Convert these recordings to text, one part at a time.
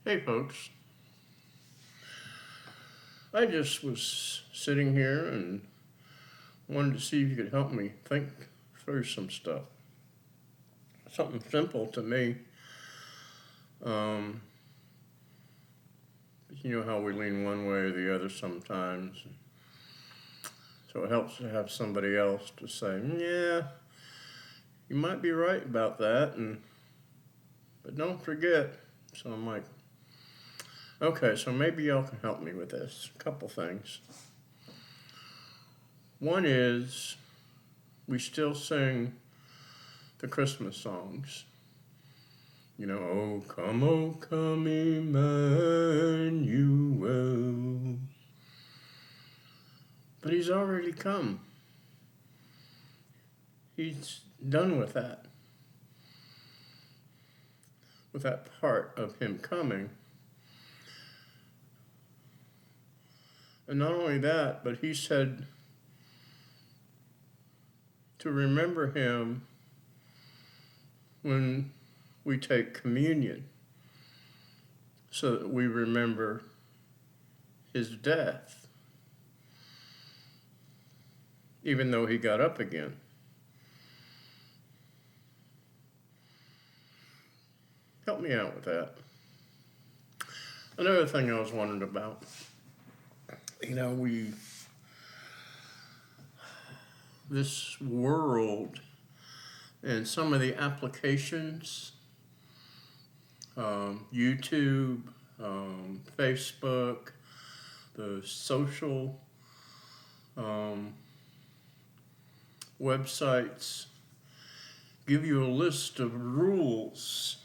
Hey folks, I just was sitting here and wanted to see if you could help me think through some stuff. Something simple to me. Um, you know how we lean one way or the other sometimes. So it helps to have somebody else to say, yeah, you might be right about that, but don't forget. So I'm like, okay, so maybe y'all can help me with this. A couple things. One is we still sing the Christmas songs. You know, oh, come, Emmanuel. But he's already come. He's done with that part of him coming. And not only that, but he said to remember him when we take communion, so that we remember his death, even though he got up again. Help me out with that. Another thing I was wondering about, this world and some of the applications, YouTube, Facebook, the social websites give you a list of rules,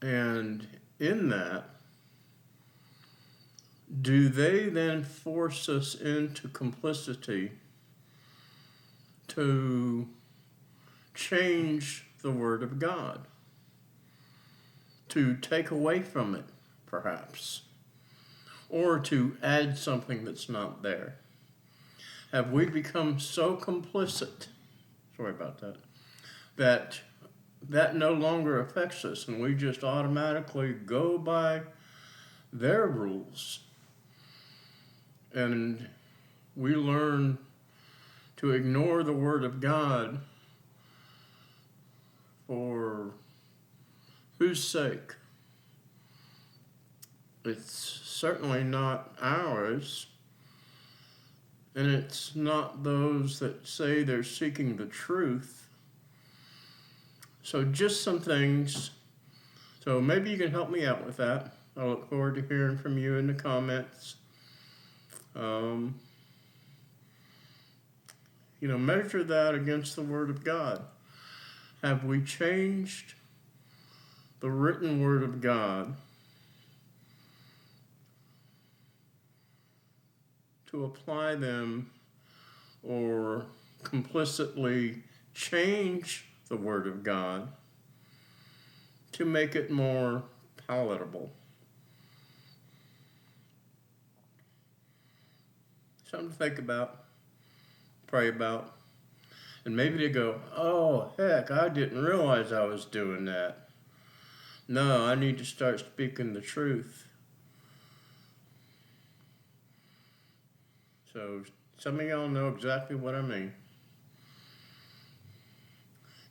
and in that, do they then force us into complicity to change the Word of God, to take away from it, perhaps, or to add something that's not there? Have we become so complicit, sorry about that that no longer affects us and we just automatically go by their rules, and we learn to ignore the Word of God for whose sake? It's certainly not ours, and it's not those that say they're seeking the truth. So just some things. So maybe you can help me out with that. I look forward to hearing from you in the comments. Measure that against the Word of God. Have we changed the written Word of God to apply them, or complicitly change the Word of God to make it more palatable? Something to think about, pray about. And maybe they go, oh, heck, I didn't realize I was doing that. No, I need to start speaking the truth. So some of y'all know exactly what I mean.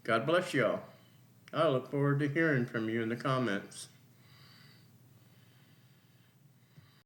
God bless y'all. I look forward to hearing from you in the comments.